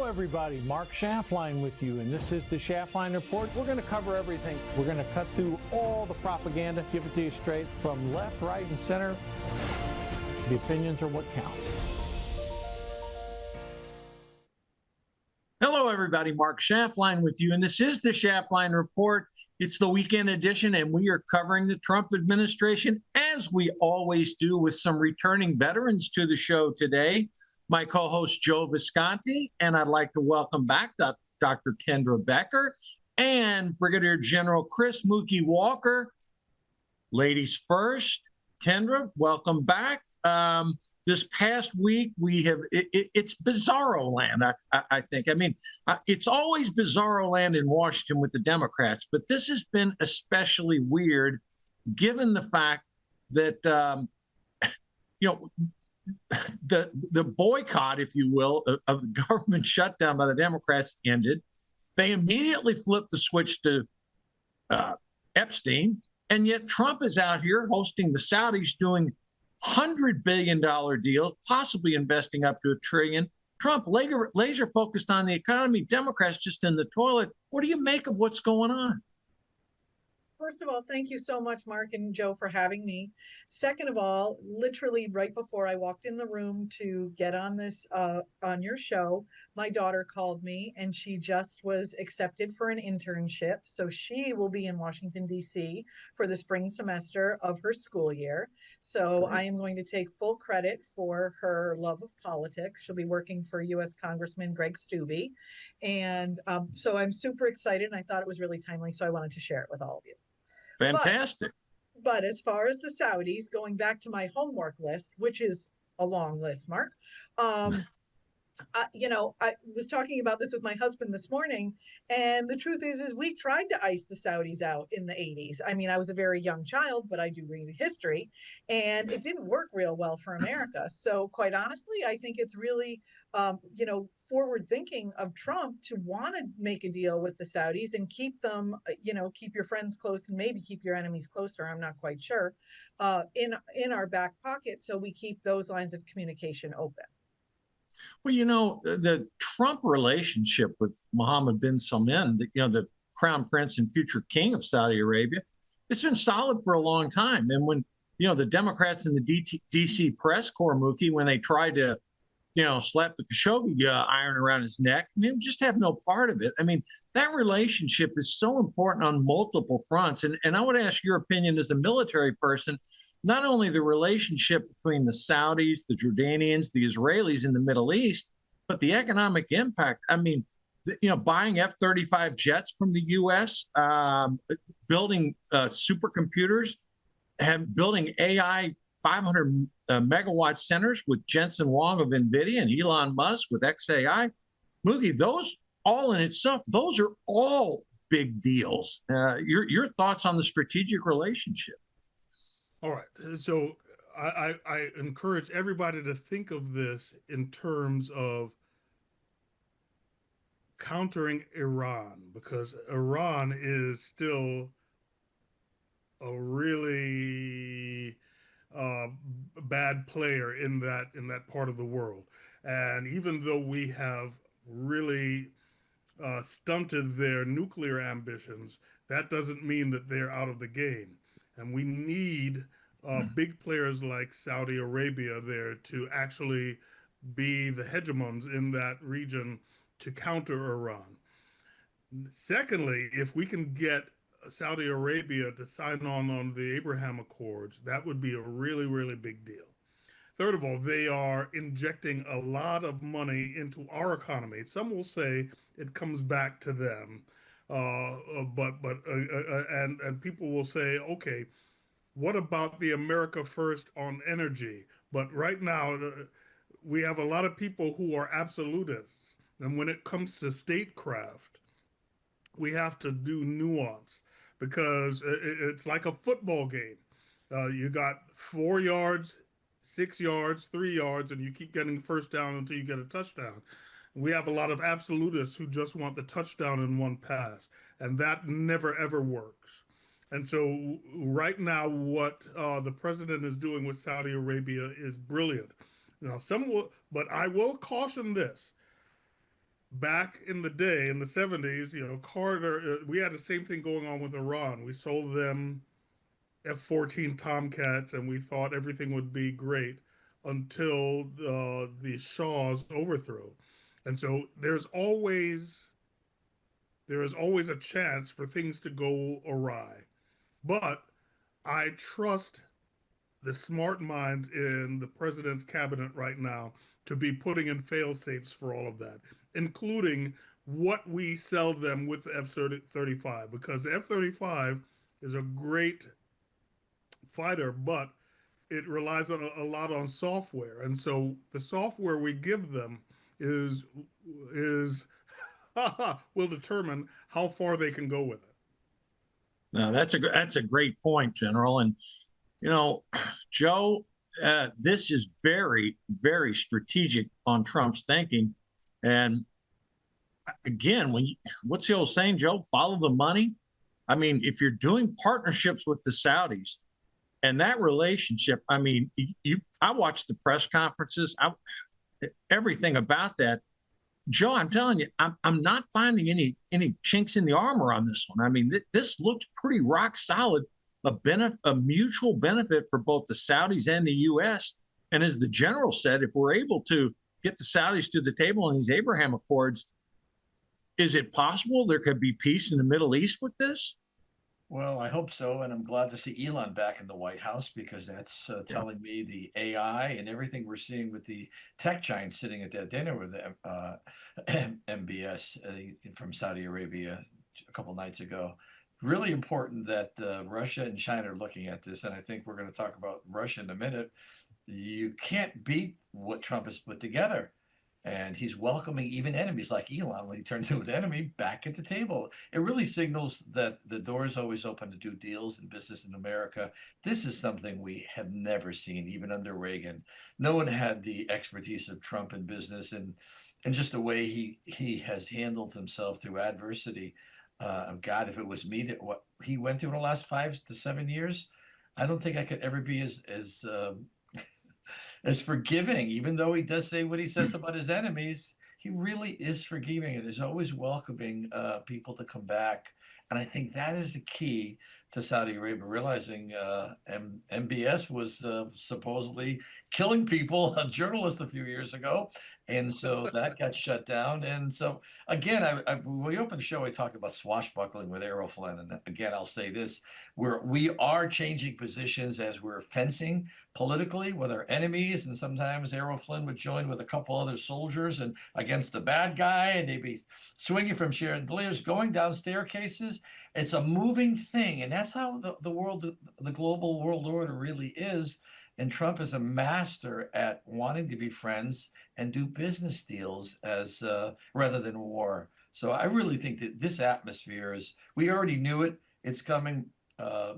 Hello, everybody. Mark Schaftlein with you, and this is the Schaftlein Report. We're going to cover everything. We're going to cut through all the propaganda, give it to you straight from left, right, and center. The opinions are what counts. Hello, everybody. Mark Schaftlein with you, and this is the Schaftlein Report. It's the weekend edition, and we are covering the Trump administration, as we always do, with some returning veterans to the show today. My co-host, Joe Visconti, and I'd like to welcome back Dr. Kendra Becker and Brigadier General Chris Mookie Walker. Ladies first. Kendra, welcome back. This past week, it's bizarro land, I think. I mean, it's always bizarro land in Washington with the Democrats, but this has been especially weird given the fact that, the boycott, if you will, of the government shutdown by the Democrats ended. They immediately flipped the switch to Epstein, and yet Trump is out here hosting the Saudis, doing $100 billion deals, possibly investing up to $1 trillion. Trump laser focused on the economy, Democrats just in the toilet. What do you make of what's going on? First of all, thank you so much, Mark and Joe, for having me. Second of all, literally right before I walked in the room to get on this on your show, my daughter called me and she just was accepted for an internship. So she will be in Washington, D.C. for the spring semester of her school year. So I am going to take full credit for her love of politics. She'll be working for U.S. Congressman Greg Steube. And so I'm super excited, and I thought it was really timely, so I wanted to share it with all of you. Fantastic. But as far as the Saudis, going back to my homework list, which is a long list, Mark, I was talking about this with my husband this morning, and the truth is we tried to ice the Saudis out in the 80s. I mean, I was a very young child, but I do read history, and it didn't work real well for America. So quite honestly, I think it's really, forward thinking of Trump to want to make a deal with the Saudis and keep them, keep your friends close and maybe keep your enemies closer. I'm not quite sure, in our back pocket, so we keep those lines of communication open. Well, the Trump relationship with Mohammed bin Salman, the crown prince and future king of Saudi Arabia, it's been solid for a long time. And when, the Democrats in the D.C. press corps, Mookie, when they tried to, slap the Khashoggi iron around his neck, just have no part of it. I mean, that relationship is so important on multiple fronts. And I would ask your opinion as a military person, not only the relationship between the Saudis, the Jordanians, the Israelis in the Middle East, but the economic impact. I mean, buying F-35 jets from the U.S., building supercomputers, building AI 500 megawatt centers with Jensen Huang of NVIDIA and Elon Musk with XAI. Mookie, those all in itself, those are all big deals. Your thoughts on the strategic relationship? All right. So I encourage everybody to think of this in terms of countering Iran, because Iran is still a really bad player in that part of the world. And even though we have really stunted their nuclear ambitions, that doesn't mean that they're out of the game. And we need big players like Saudi Arabia there to actually be the hegemons in that region to counter Iran. Secondly, if we can get Saudi Arabia to sign on the Abraham Accords, that would be a really, really big deal. Third of all, they are injecting a lot of money into our economy. Some will say it comes back to them, and people will say, okay, what about the America First on energy? But right now, we have a lot of people who are absolutists, and when it comes to statecraft, we have to do nuance, because it's like a football game. You got 4 yards, 6 yards, 3 yards, and you keep getting first down until you get a touchdown. We have a lot of absolutists who just want the touchdown in one pass, and that never, ever works. And so right now, what the president is doing with Saudi Arabia is brilliant. Now, but I will caution this. back in the day, in the 70s, Carter, we had the same thing going on with Iran. We sold them F-14 Tomcats, and we thought everything would be great until the Shah's overthrow. And so there is always a chance for things to go awry. But I trust the smart minds in the president's cabinet right now to be putting in fail safes for all of that, including what we sell them with the F 35, because the F 35 is a great fighter, but it relies on a lot on software. And so the software we give them is will determine how far they can go with it. No, that's a great point, General. And you know, Joe, this is very, very strategic on Trump's thinking. And again, what's the old saying, Joe? Follow the money. I mean, if you're doing partnerships with the Saudis and that relationship, I mean, I watched the press conferences, everything about that. Joe, I'm telling you, I'm not finding any chinks in the armor on this one. I mean, this looks pretty rock solid, a mutual benefit for both the Saudis and the U.S. And as the general said, if we're able to get the Saudis to the table in these Abraham Accords, is it possible there could be peace in the Middle East with this? Well, I hope so, and I'm glad to see Elon back in the White House, because that's telling me the AI and everything we're seeing with the tech giants sitting at that dinner with MBS from Saudi Arabia a couple nights ago. Really important that Russia and China are looking at this, and I think we're going to talk about Russia in a minute. You can't beat what Trump has put together. And he's welcoming even enemies like Elon, when he turns into an enemy, back at the table. It really signals that the door is always open to do deals and business in America. This is something we have never seen, even under Reagan. No one had the expertise of Trump in business, and just the way he has handled himself through adversity. God, if it was me, that what he went through in the last 5 to 7 years, I don't think I could ever be as forgiving. Even though he does say what he says about his enemies, he really is forgiving and is always welcoming people to come back. And I think that is the key to Saudi Arabia realizing MBS was supposedly killing people, a journalist a few years ago. And so that got shut down. And so, again, when we opened the show, I talked about swashbuckling with Errol Flynn. And again, I'll say this, we are changing positions as we're fencing politically with our enemies. And sometimes Errol Flynn would join with a couple other soldiers and against the bad guy, and they'd be swinging from chandeliers, going down staircases. It's a moving thing, and that's how the global world order really is. And Trump is a master at wanting to be friends and do business deals as rather than war. So I really think that this atmosphere is, we already knew it. It's coming.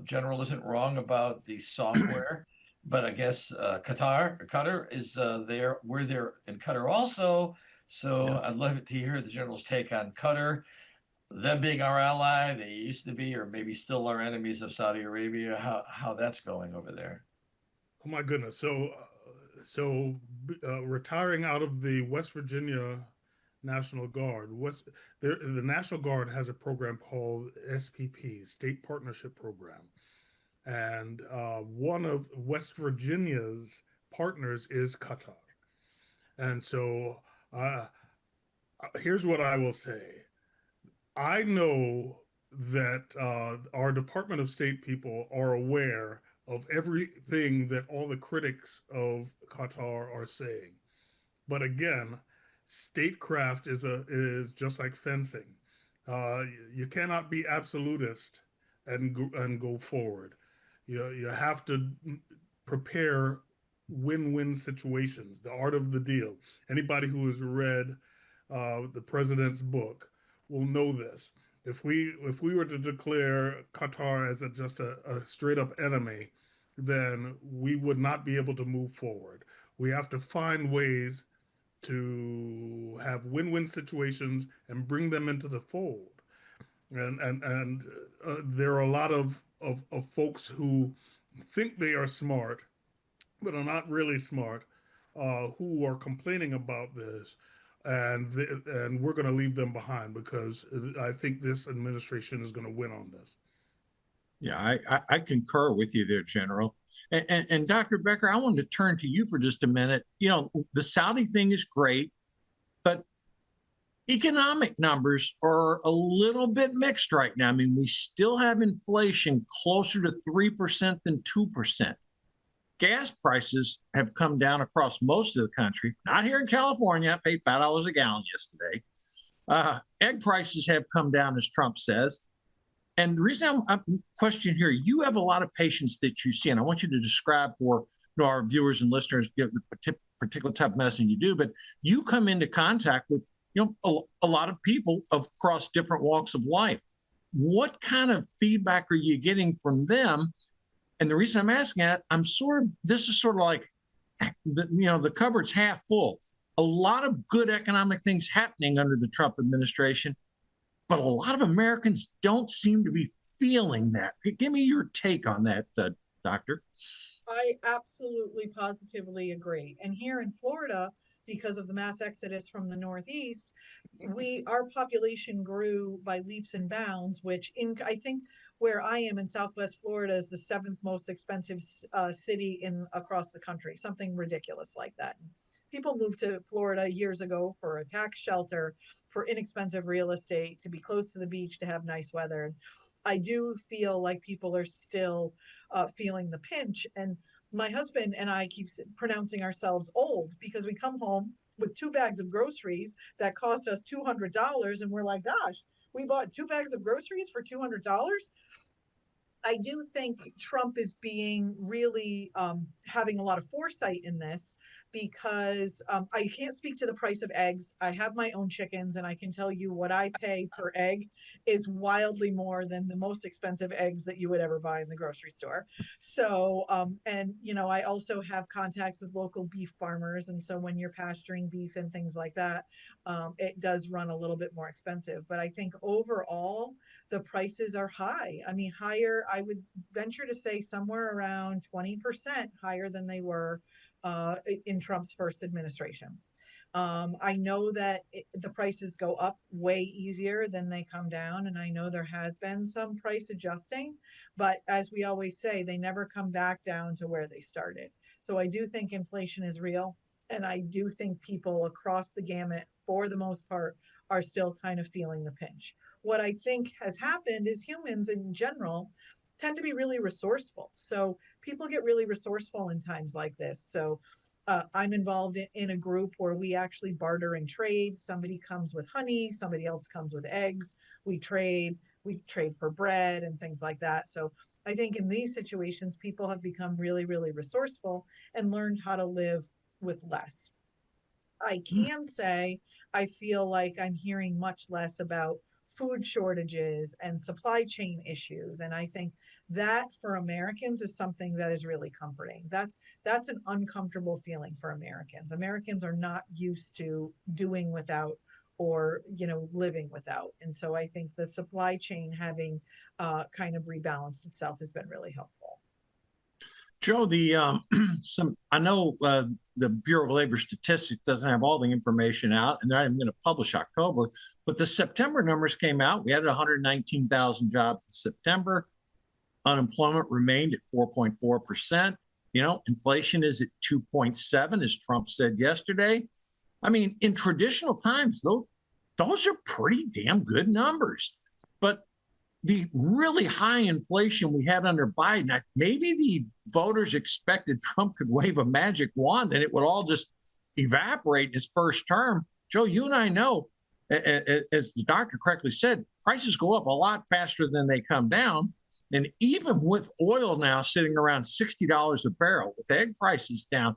General isn't wrong about the software, but I guess Qatar is there. We're there in Qatar also. So Yeah. I'd love to hear the general's take on Qatar, them being our ally. They used to be, or maybe still, our enemies of Saudi Arabia. How that's going over there. Oh my goodness! So retiring out of the West Virginia National Guard, the National Guard has a program called SPP, State Partnership Program, and one of West Virginia's partners is Qatar. And so here's what I will say. I know that our Department of State people are aware of everything that all the critics of Qatar are saying. But again, statecraft is just like fencing. You cannot be absolutist and go forward. You have to prepare win-win situations, the art of the deal. Anybody who has read the president's book will know this. If we were to declare Qatar as just a straight up enemy, then we would not be able to move forward. We have to find ways to have win-win situations and bring them into the fold. And there are a lot of folks who think they are smart, but are not really smart, who are complaining about this. and we're going to leave them behind, because I think this administration is going to win on this. Yeah, I concur with you there, General. And Dr. Becker, I wanted to turn to you for just a minute. You know, the Saudi thing is great, but economic numbers are a little bit mixed right now. I mean, we still have inflation closer to 3% than 2%. Gas prices have come down across most of the country. Not here in California. I paid $5 a gallon yesterday. Egg prices have come down, as Trump says. And the reason I'm questioning here, you have a lot of patients that you see, and I want you to describe for our viewers and listeners the particular type of medicine you do, but you come into contact with a lot of people across different walks of life. What kind of feedback are you getting from them? And the reason I'm asking that, this is sort of like, the cupboard's half full. A lot of good economic things happening under the Trump administration, but a lot of Americans don't seem to be feeling that. Give me your take on that, Doctor. I absolutely positively agree. And here in Florida, because of the mass exodus from the Northeast, our population grew by leaps and bounds, which I think where I am in Southwest Florida is the 7th most expensive city across the country, something ridiculous like that. People moved to Florida years ago for a tax shelter, for inexpensive real estate, to be close to the beach, to have nice weather. I do feel like people are still feeling the pinch. And my husband and I keep pronouncing ourselves old because we come home with 2 bags of groceries that cost us $200. And we're like, gosh, we bought 2 bags of groceries for $200. I do think Trump is being really having a lot of foresight in this, because I can't speak to the price of eggs. I have my own chickens, and I can tell you what I pay per egg is wildly more than the most expensive eggs that you would ever buy in the grocery store. So, and I also have contacts with local beef farmers. And so when you're pasturing beef and things like that, it does run a little bit more expensive. But I think overall, the prices are high. I mean, higher, I would venture to say somewhere around 20% higher than they were in Trump's first administration. I know that the prices go up way easier than they come down. And I know there has been some price adjusting, but as we always say, they never come back down to where they started. So I do think inflation is real. And I do think people across the gamut, for the most part, are still kind of feeling the pinch. What I think has happened is humans in general tend to be really resourceful. So people get really resourceful in times like this. So I'm involved in a group where we actually barter and trade. Somebody comes with honey, somebody else comes with eggs. We trade for bread and things like that. So I think in these situations, people have become really, really resourceful and learned how to live with less. I can say I feel like I'm hearing much less about food shortages and supply chain issues. And I think that for Americans is something that is really comforting. That's an uncomfortable feeling for Americans. Americans are not used to doing without or living without. And so I think the supply chain having kind of rebalanced itself has been really helpful. Joe, I know the Bureau of Labor Statistics doesn't have all the information out, and they're not even going to publish October, but the September numbers came out. We added 119,000 jobs in September. Unemployment remained at 4.4%. Inflation is at 2.7%, as Trump said yesterday. I mean, in traditional times, those are pretty damn good numbers. But the really high inflation we had under Biden, maybe the voters expected Trump could wave a magic wand and it would all just evaporate in his first term. Joe, you and I know, as the doctor correctly said, prices go up a lot faster than they come down. And even with oil now sitting around $60 a barrel, with egg prices down,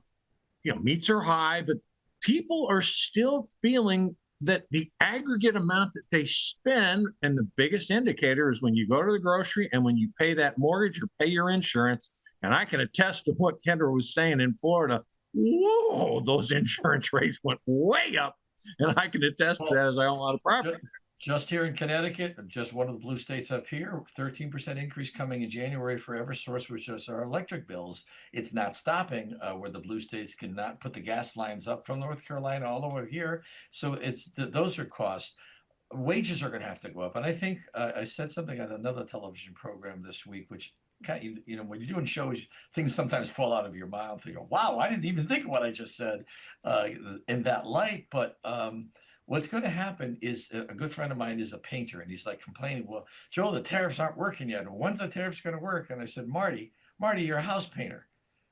meats are high, but people are still feeling that the aggregate amount that they spend, and the biggest indicator is when you go to the grocery and when you pay that mortgage or pay your insurance. And I can attest to what Kendra was saying in Florida. Whoa, those insurance rates went way up. And I can attest to that, as I own a lot of property. Just here in Connecticut, just one of the blue states up here, 13% increase coming in January for Eversource, which is our electric bills. It's not stopping where the blue states cannot put the gas lines up from North Carolina all over here. So those are costs. Wages are going to have to go up. And I think I said something on another television program this week, which when you're doing shows, things sometimes fall out of your mouth. You go, wow, I didn't even think of what I just said in that light. But what's going to happen is a good friend of mine is a painter, and he's like complaining, well, Joe, the tariffs aren't working yet. When's the tariffs going to work? And I said, Marty, you're a house painter.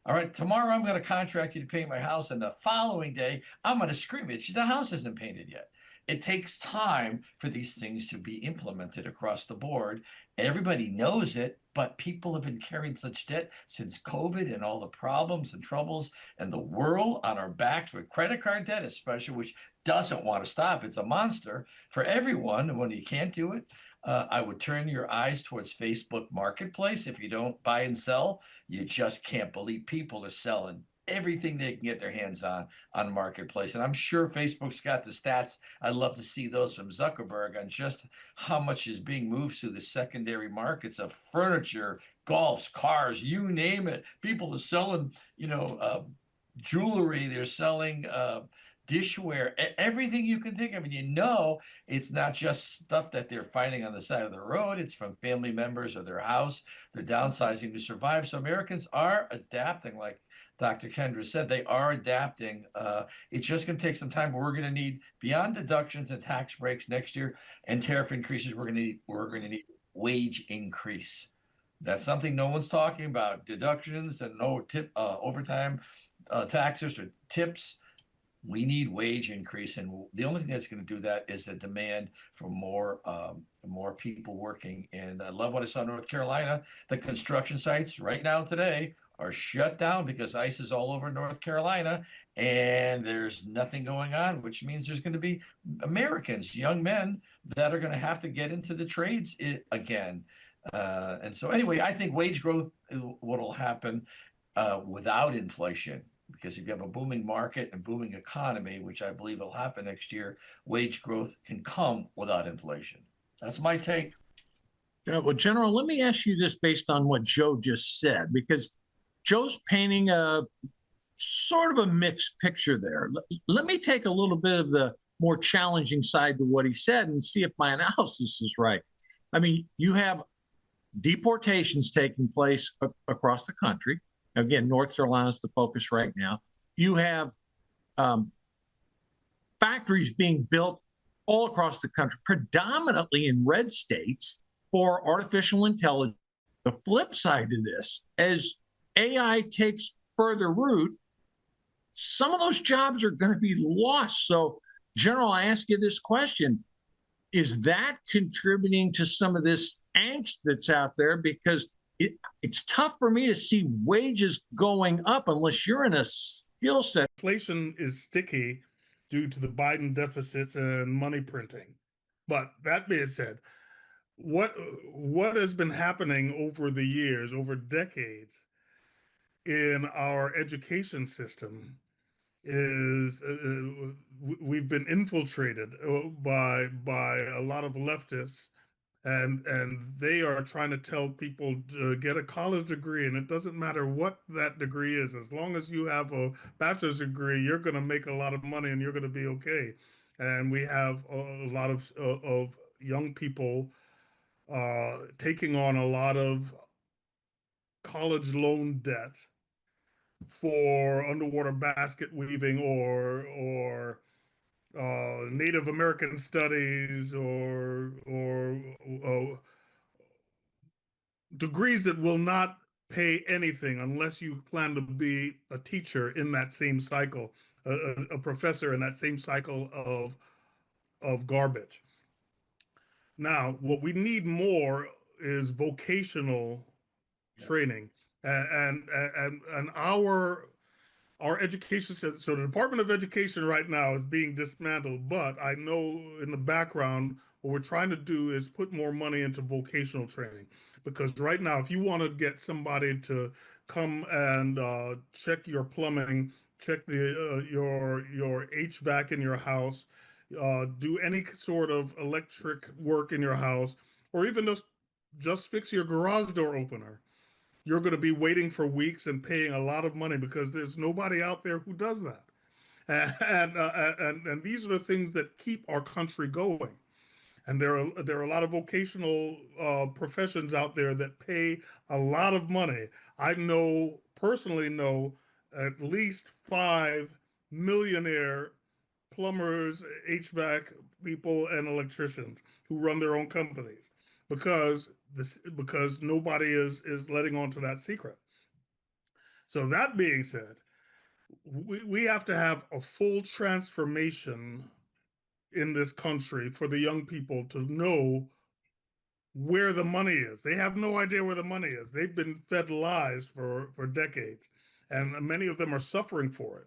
All right, tomorrow I'm going to contract you to paint my house, and the following day I'm going to scream at you, the house isn't painted yet. It takes time for these things to be implemented across the board. Everybody knows it, but people have been carrying such debt since COVID and all the problems and troubles and the world on our backs with credit card debt, especially, which doesn't want to stop. It's a monster for everyone. And when you can't do it, I would turn your eyes towards Facebook Marketplace. If you don't buy and sell, you just can't believe people are selling everything they can get their hands on Marketplace. And I'm sure Facebook's got the stats. I'd love to see those from Zuckerberg on just how much is being moved through the secondary markets of furniture, golfs, cars, you name it. People are selling, jewelry. They're selling dishware, everything you can think of. And it's not just stuff that they're finding on the side of the road. It's from family members or their house. They're downsizing to survive. So Americans are adapting, like Dr. Kendra said, they are adapting. It's just going to take some time. We're going to need, beyond deductions and tax breaks next year and tariff increases, we're going to need wage increase. That's something no one's talking about. Deductions and no overtime taxes or tips. We need wage increase, and the only thing that's going to do that is the demand for more people working. And I love what I saw in North Carolina. The construction sites right now today are shut down because ice is all over North Carolina, and there's nothing going on, which means there's going to be Americans, young men, that are going to have to get into the trades again. And so anyway, I think wage growth is what will happen without inflation. Because if you have a booming market and booming economy, which I believe will happen next year, wage growth can come without inflation. That's my take. Well, General, let me ask you this based on what Joe just said, because Joe's painting a sort of a mixed picture there. Let me take a little bit of the more challenging side to what he said and see if my analysis is right. I mean, you have deportations taking place across the country. Again, North Carolina is the focus right now. You have factories being built all across the country, predominantly in red states, for artificial intelligence. The flip side to this, as AI takes further root, some of those jobs are going to be lost. So, General, I ask you this question. Is that contributing to some of this angst that's out there? Because it's tough for me to see wages going up unless you're in a skill set. Inflation is sticky due to the Biden deficits and money printing. But that being said, what has been happening over the years, over decades, in our education system is we've been infiltrated by a lot of leftists, and they are trying to tell people to get a college degree, and it doesn't matter what that degree is. As long as you have a bachelor's degree, you're going to make a lot of money and you're going to be okay. And we have a lot of young people taking on a lot of college loan debt for underwater basket weaving or Native American studies or degrees that will not pay anything unless you plan to be a teacher in that same cycle, a professor in that same cycle of garbage. Now, what we need more is vocational training, and our education system. So the Department of Education right now is being dismantled, but I know in the background what we're trying to do is put more money into vocational training, because right now, if you want to get somebody to come and check your plumbing, check your HVAC in your house, do any sort of electric work in your house, or even just fix your garage door opener, you're going to be waiting for weeks and paying a lot of money because there's nobody out there who does that. And these are the things that keep our country going. And there are a lot of vocational professions out there that pay a lot of money. I personally know at least 5 millionaire plumbers, HVAC people, and electricians who run their own companies because nobody is letting on to that secret. So that being said, we have to have a full transformation in this country for the young people to know where the money is. They have no idea where the money is. They've been fed lies for decades, and many of them are suffering for it.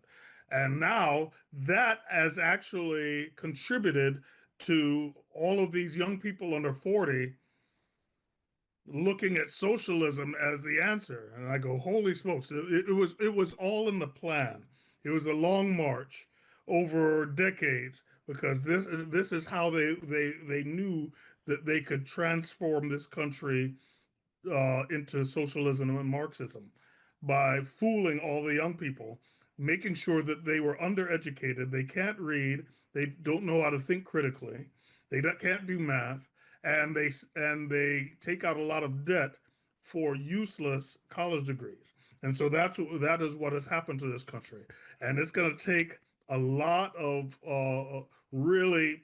And now that has actually contributed to all of these young people under 40 looking at socialism as the answer. And I go, holy smokes! It was all in the plan. It was a long march over decades because this is how they knew that they could transform this country into socialism and Marxism by fooling all the young people, making sure that they were undereducated, they can't read, they don't know how to think critically, they can't do math, and they take out a lot of debt for useless college degrees. And so that is what has happened to this country, and it's going to take a lot of really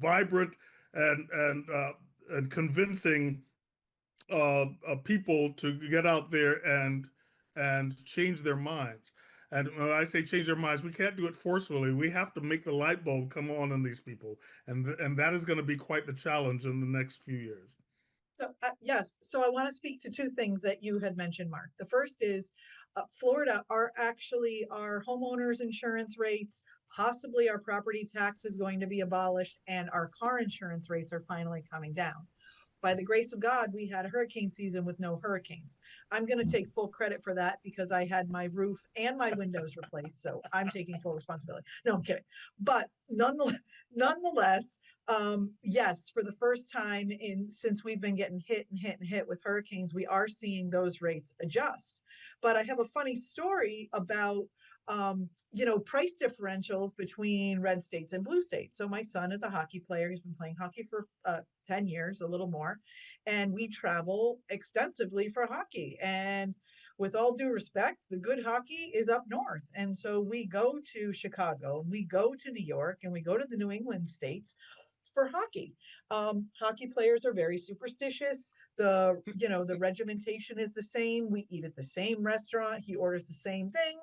vibrant and convincing people to get out there and change their minds. And when I say change their minds, we can't do it forcefully. We have to make the light bulb come on in these people, and that is going to be quite the challenge in the next few years. So, yes, so I want to speak to two things that you had mentioned, Mark. The first is Florida are actually our homeowners insurance rates, possibly our property tax is going to be abolished, and our car insurance rates are finally coming down. By the grace of God, we had a hurricane season with no hurricanes. I'm going to take full credit for that because I had my roof and my windows replaced. So I'm taking full responsibility. No, I'm kidding. But nonetheless, yes, for the first time since we've been getting hit and hit and hit with hurricanes, we are seeing those rates adjust. But I have a funny story about price differentials between red states and blue states. So my son is a hockey player. He's been playing hockey for 10 years, a little more. And we travel extensively for hockey. And with all due respect, the good hockey is up north. And so we go to Chicago, and we go to New York, and we go to the New England states for hockey. Hockey players are very superstitious. The regimentation is the same. We eat at the same restaurant. He orders the same thing.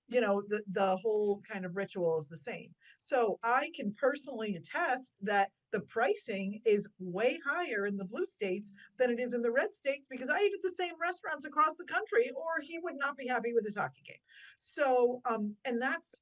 The whole kind of ritual is the same. So I can personally attest that the pricing is way higher in the blue states than it is in the red states because I eat at the same restaurants across the country, or he would not be happy with his hockey game. So, and that's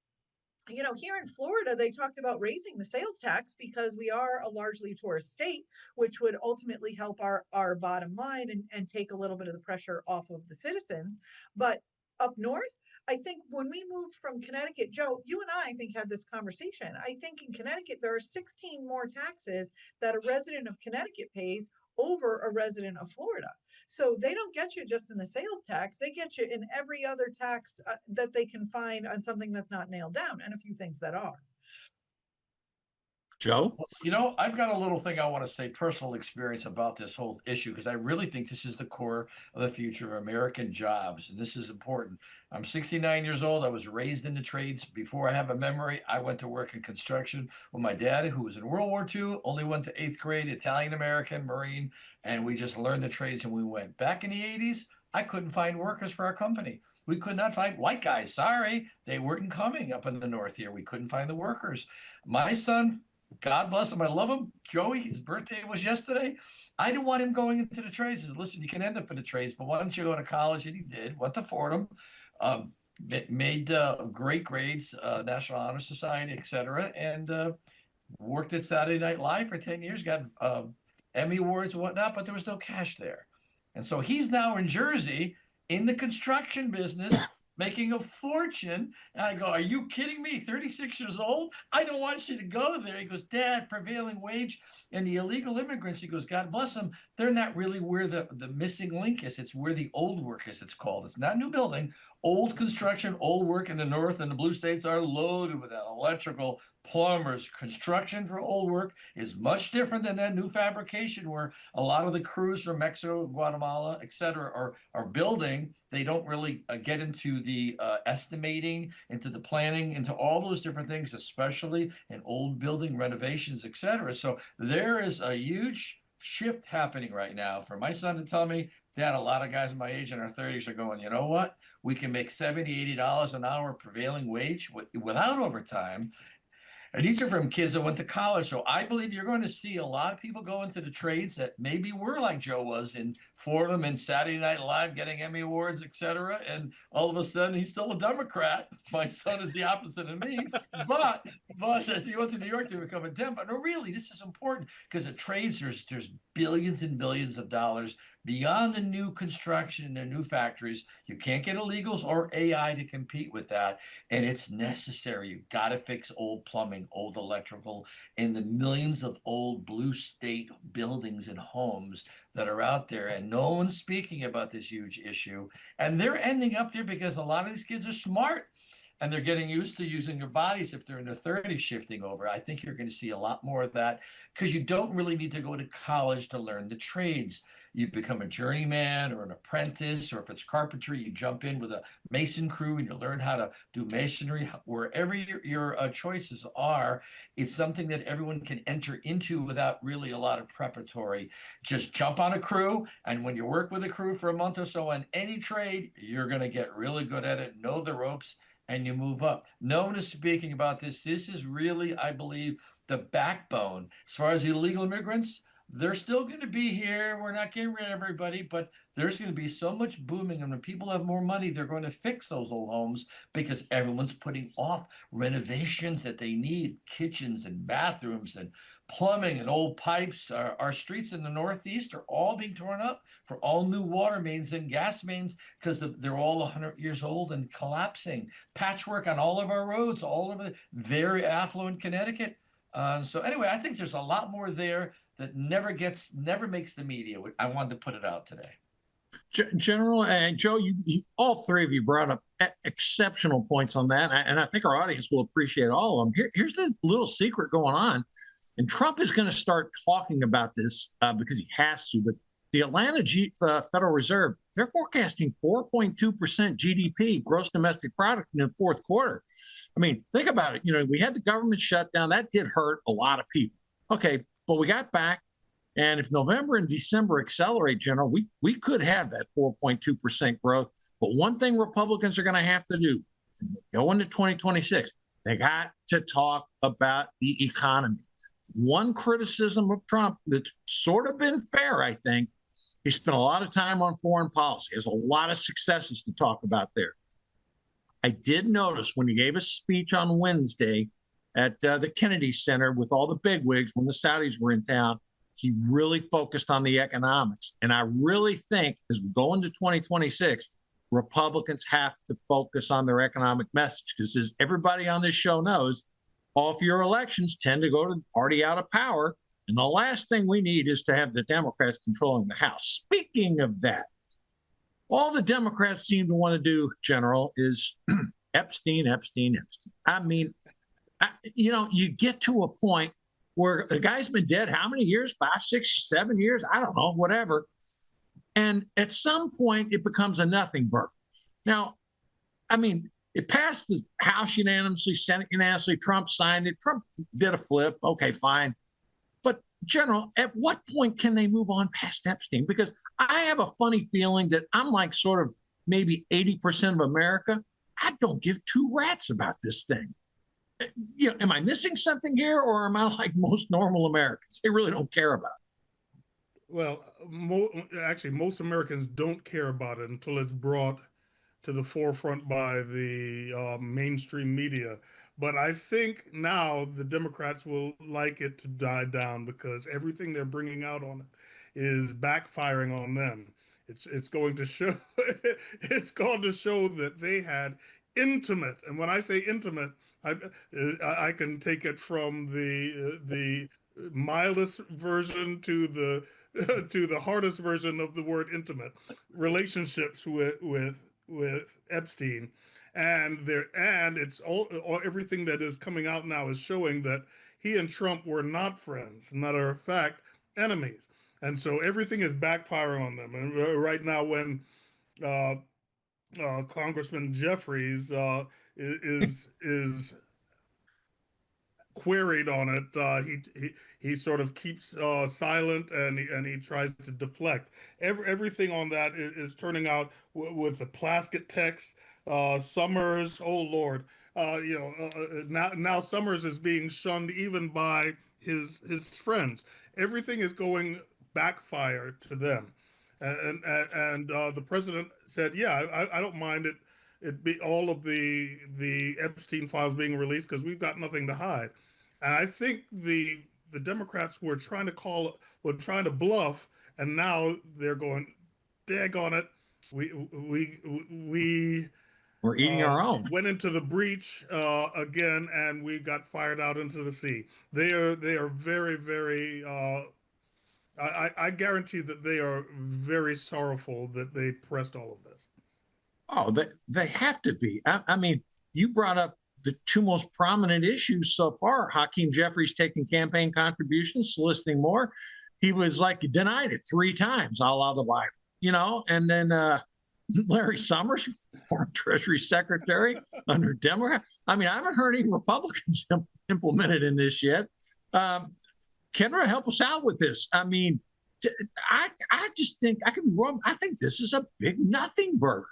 here in Florida, they talked about raising the sales tax because we are a largely tourist state, which would ultimately help our bottom line and take a little bit of the pressure off of the citizens. But up north, I think when we moved from Connecticut, Joe, you and I think had this conversation. I think in Connecticut, there are 16 more taxes that a resident of Connecticut pays over a resident of Florida. So they don't get you just in the sales tax, they get you in every other tax that they can find on something that's not nailed down, and a few things that are. Joe? I've got a little thing I want to say, personal experience about this whole issue, because I really think this is the core of the future of American jobs. And this is important. I'm 69 years old. I was raised in the trades. Before I have a memory, I went to work in construction with my dad, who was in World War II, only went to 8th grade, Italian-American, Marine, and we just learned the trades and we went. Back in the 80s, I couldn't find workers for our company. We could not find white guys. Sorry, they weren't coming up in the north here. We couldn't find the workers. My son, God bless him, I love him, Joey, his birthday was yesterday. I didn't want him going into the trades. I said, listen, you can end up in the trades, but why don't you go to college? And he did, went to Fordham, made great grades, National Honor Society, etc., and worked at Saturday Night Live for 10 years, got Emmy Awards and whatnot, but there was no cash there. And so he's now in Jersey in the construction business, making a fortune. And I go, are you kidding me? 36 years old? I don't want you to go there. He goes, Dad, prevailing wage and the illegal immigrants, he goes, God bless them. They're not really where the missing link is. It's where the old work is, it's called. It's not new building. Old construction, old work in the north and the blue states are loaded with that. Electrical, plumbers, construction for old work is much different than that new fabrication where a lot of the crews from Mexico, Guatemala, et cetera, are building. They don't really get into the estimating, into the planning, into all those different things, especially in old building renovations, et cetera. So there is a huge shift happening right now for my son to tell me, Dad, a lot of guys my age in our 30s are going, you know what? We can make $70, $80 an hour prevailing wage without overtime. And these are from kids that went to college. So I believe you're going to see a lot of people go into the trades that maybe were like Joe was in Fordham and Saturday Night Live getting Emmy Awards, et cetera. And all of a sudden he's still a Democrat. My son is the opposite of me. But as he went to New York to become a Dem. But no, really, this is important because the trades, there's billions and billions of dollars beyond the new construction and the new factories. You can't get illegals or AI to compete with that. And it's necessary. You got to fix old plumbing, old electrical, and the millions of old blue state buildings and homes that are out there. And no one's speaking about this huge issue. And they're ending up there because a lot of these kids are smart. And they're getting used to using their bodies if they're in their 30s shifting over. I think you're going to see a lot more of that because you don't really need to go to college to learn the trades. You become a journeyman or an apprentice, or if it's carpentry, you jump in with a mason crew and you learn how to do masonry. Wherever your choices are, it's something that everyone can enter into without really a lot of preparatory. Just jump on a crew, and when you work with a crew for a month or so on any trade, you're going to get really good at it, know the ropes, and you move up. No one is speaking about this. This is really, I believe, the backbone. As far as illegal immigrants, they're still going to be here. We're not getting rid of everybody, but there's going to be so much booming. And when people have more money, they're going to fix those old homes because everyone's putting off renovations that they need, kitchens and bathrooms and plumbing and old pipes. Our streets in the Northeast are all being torn up for all new water mains and gas mains because they're all 100 years old and collapsing. Patchwork on all of our roads, all over the very affluent Connecticut. So anyway, I think there's a lot more there that never makes the media. I wanted to put it out today. General and Joe, all three of you brought up exceptional points on that, and I think our audience will appreciate all of them. Here's the little secret going on, and Trump is going to start talking about this because he has to. But the Atlanta Federal Reserve, they're forecasting 4.2% GDP, gross domestic product, in the fourth quarter. I mean, think about it. You know, we had the government shutdown. That did hurt a lot of people. Okay, but we got back. And if November and December accelerate, General, we could have that 4.2% growth. But one thing Republicans are going to have to do, go into 2026, they got to talk about the economy. One criticism of Trump that's sort of been fair, I think, he spent a lot of time on foreign policy. There's a lot of successes to talk about there. I did notice when he gave a speech on Wednesday at the Kennedy Center with all the bigwigs when the Saudis were in town, he really focused on the economics. And I really think as we go into 2026, Republicans have to focus on their economic message because as everybody on this show knows, off-year elections tend to go to the party out of power. And the last thing we need is to have the Democrats controlling the House. Speaking of that, all the Democrats seem to want to do, General, is Epstein. I mean, you get to a point where the guy's been dead how many years? 5, 6, 7 years? I don't know, whatever. And at some point, it becomes a nothing burger. Now, I mean, it passed the House unanimously, Senate unanimously. Trump signed it. Trump did a flip. Okay, fine. But, General, at what point can they move on past Epstein? Because I have a funny feeling that I'm like sort of maybe 80% of America. I don't give two rats about this thing. Am I missing something here, or am I like most normal Americans? They really don't care about it. Well, actually, most Americans don't care about it until it's brought to the forefront by the mainstream media. But I think now the Democrats will like it to die down because everything they're bringing out on it is backfiring on them. It's going to show it's going to show that they had intimate, and when I say intimate, I I can take it from the mildest version to the to the hardest version of the word intimate relationships with Epstein, and it's all everything that is coming out now is showing that he and Trump were not friends. Matter of fact, enemies. And so everything is backfiring on them. And right now, when uh, Congressman Jeffries is queried on it, he sort of keeps silent, and he tries to deflect. Everything on that is turning out with the plastic text. Summers, oh Lord, now Summers is being shunned even by his friends. Everything is going backfire to them, and the president said, "Yeah, I don't mind it be all of the Epstein files being released because we've got nothing to hide." And I think the Democrats were trying to bluff, and now they're going, "Dag on it, we We're eating our own. went into the breach again, and we got fired out into the sea." They are very very. I guarantee that they are very sorrowful that they pressed all of this. Oh, they have to be. I mean, you brought up the two most prominent issues so far. Hakeem Jeffries taking campaign contributions, soliciting more. He was like denied it 3 times, a la the Bible, and then Larry Summers, former Treasury Secretary under Democrat. I mean, I haven't heard any Republicans implemented in this yet. Kendra, help us out with this. I mean, I just think I could be wrong. I think this is a big nothing burger.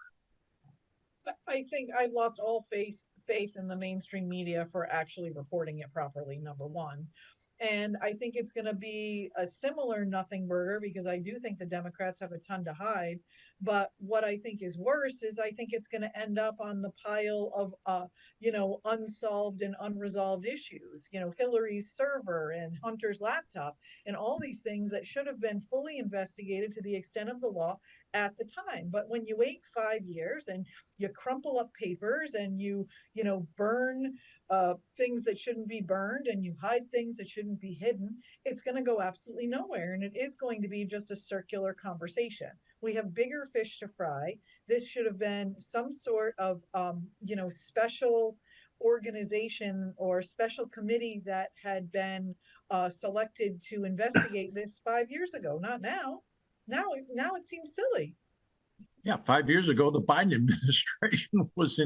I think I've lost all faith in the mainstream media for actually reporting it properly, number one. And I think it's going to be a similar nothing burger because I do think the Democrats have a ton to hide. But what I think is worse is I think it's going to end up on the pile of, unsolved and unresolved issues. Hillary's server and Hunter's laptop and all these things that should have been fully investigated to the extent of the law at the time. But when you wait 5 years and you crumple up papers and burn things that shouldn't be burned and you hide things that shouldn't be hidden, it's going to go absolutely nowhere. And it is going to be just a circular conversation. We have bigger fish to fry. This should have been some sort of, special organization or special committee that had been selected to investigate this 5 years ago, not now. Now it seems silly. Yeah, 5 years ago, the Biden administration was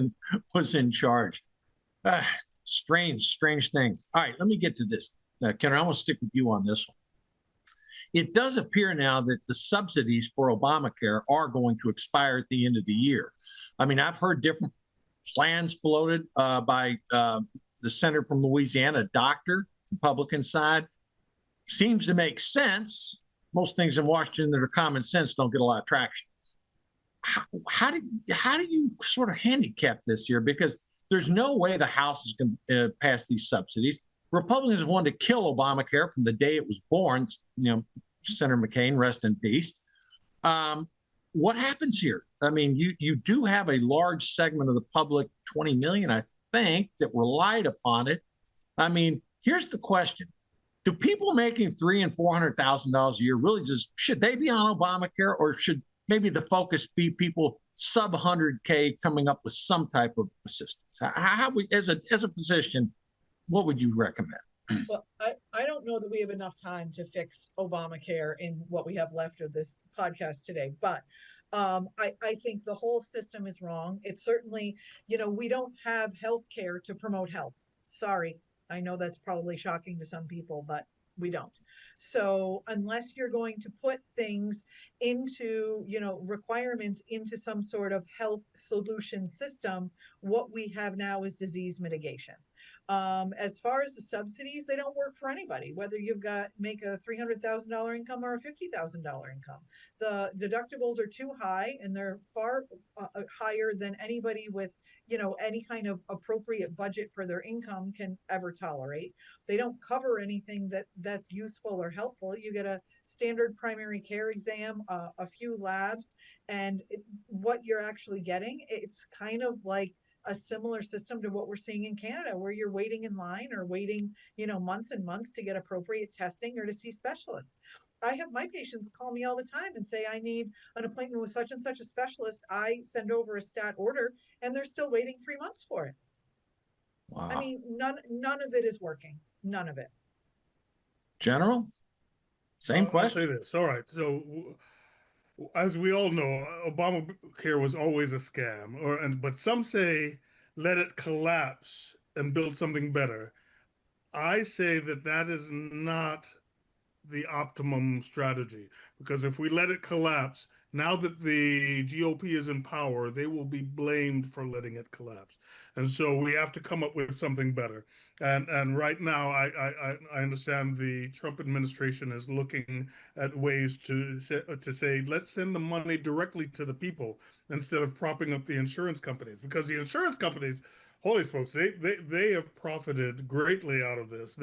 in charge. Strange things. All right, let me get to this. Ken, I want to stick with you on this one. It does appear now that the subsidies for Obamacare are going to expire at the end of the year. I mean, I've heard different plans floated by the senator from Louisiana, doctor, Republican side. Seems to make sense. Most things in Washington that are common sense don't get a lot of traction. How do you sort of handicap this here? Because there's no way the House is going to pass these subsidies. Republicans wanted to kill Obamacare from the day it was born. Senator McCain, rest in peace. What happens here? I mean, you do have a large segment of the public, 20 million, I think, that relied upon it. I mean, here's the question: do people making $300,000 and $400,000 a year really should they be on Obamacare, or should maybe the focus be people sub 100K coming up with some type of assistance? How as a physician, what would you recommend? Well, I don't know that we have enough time to fix Obamacare in what we have left of this podcast today, but I think the whole system is wrong. It's certainly, we don't have health care to promote health. Sorry. I know that's probably shocking to some people, but we don't. So unless you're going to put things into, requirements into some sort of health solution system, what we have now is disease mitigation. As far as the subsidies, they don't work for anybody, whether make a $300,000 income or a $50,000 income. The deductibles are too high, and they're far higher than anybody with, any kind of appropriate budget for their income can ever tolerate. They don't cover anything that's useful or helpful. You get a standard primary care exam, a few labs, and what you're actually getting, it's kind of like a similar system to what we're seeing in Canada, where you're waiting in line or waiting, months and months to get appropriate testing or to see specialists. I have my patients call me all the time and say, I need an appointment with such and such a specialist. I send over a stat order and they're still waiting 3 months for it. Wow. I mean, none of it is working. None of it. General, same I'll question. say this. All right. So, as we all know, Obamacare was always a scam, but some say let it collapse and build something better. I say that is not the optimum strategy, because if we let it collapse, now that the GOP is in power, they will be blamed for letting it collapse, and so we have to come up with something better. And right now, I understand the Trump administration is looking at ways to say let's send the money directly to the people instead of propping up the insurance companies, because the insurance companies, holy smokes, they have profited greatly out of this.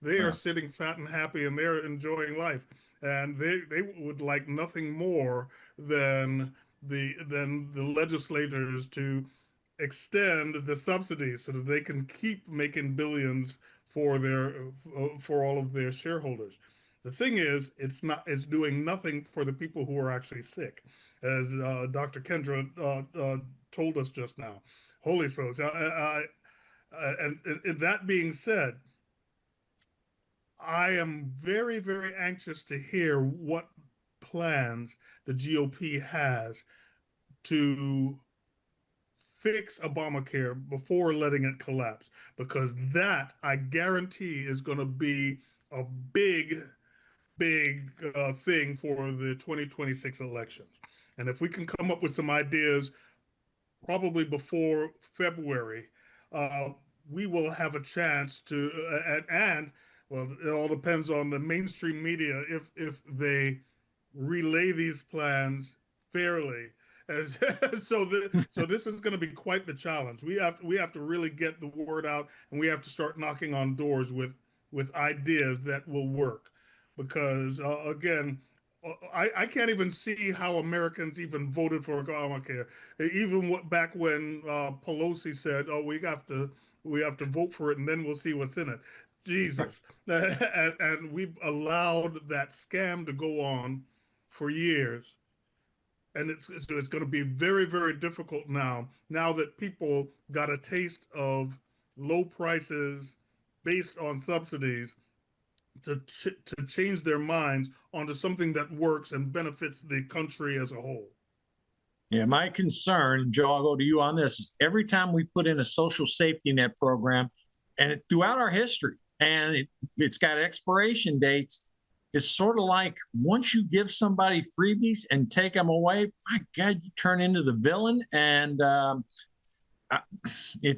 They are sitting fat and happy, and they're enjoying life, and they would like nothing more than the legislators to extend the subsidies so that they can keep making billions for all of their shareholders. The thing is, it's doing nothing for the people who are actually sick, as Dr. Kendra told us just now. Holy smokes! And that being said, I am very, very anxious to hear what plans the GOP has to fix Obamacare before letting it collapse, because that, I guarantee, is going to be a big, big thing for the 2026 elections. And if we can come up with some ideas probably before February, uh, we will have a chance to, and well, it all depends on the mainstream media if they relay these plans fairly. As, so this is going to be quite the challenge. We have to really get the word out, and we have to start knocking on doors with ideas that will work, because again, I can't even see how Americans even voted for Obamacare. Even back when Pelosi said, "Oh, we have to vote for it, and then we'll see what's in it." Jesus, and we've allowed that scam to go on for years, and it's going to be very, very difficult now. Now that people got a taste of low prices based on subsidies, to change their minds onto something that works and benefits the country as a whole. Yeah, my concern, Joe, I'll go to you on this, is every time we put in a social safety net program, and throughout our history, and it's got expiration dates, it's sort of like once you give somebody freebies and take them away, my God, you turn into the villain. And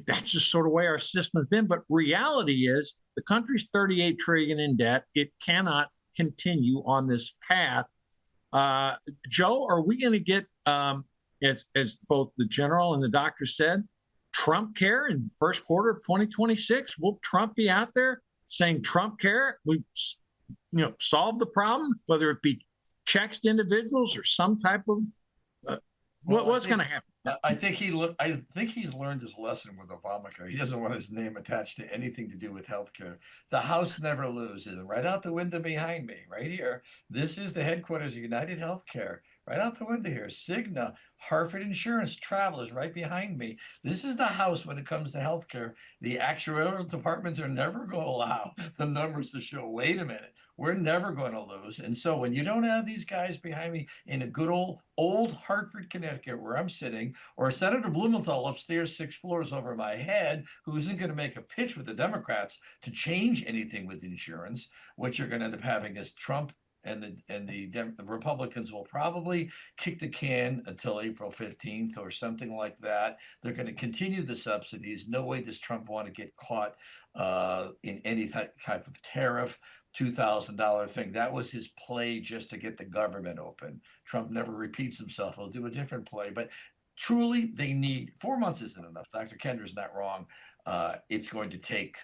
that's just sort of the way our system has been. But reality is the country's 38 trillion in debt. It cannot continue on this path. Joe, are we going to get, as both the general and the doctor said, Trump care in first quarter of 2026? Will Trump be out there saying Trump care? We, solve the problem, whether it be checks to individuals or some type of what's going to happen? I think he's learned his lesson with Obamacare. He doesn't want his name attached to anything to do with healthcare. The House never loses. Right out the window behind me, right here. This is the headquarters of United Healthcare. Right out the window here. Cigna, Hartford Insurance, Travelers, right behind me. This is the House when it comes to healthcare. The actuarial departments are never going to allow the numbers to show, wait a minute, we're never going to lose. And so when you don't have these guys behind me in a good old Hartford, Connecticut, where I'm sitting, or Senator Blumenthal upstairs 6 floors over my head, who isn't going to make a pitch with the Democrats to change anything with insurance, what you're going to end up having is Trump and the Republicans will probably kick the can until April 15th or something like that. They're going to continue the subsidies. No way does Trump want to get caught in any type of tariff. $2,000 thing. That was his play just to get the government open. Trump never repeats himself. He'll do a different play. But truly, they need 4 months isn't enough. Dr. Kender's not wrong. It's going to take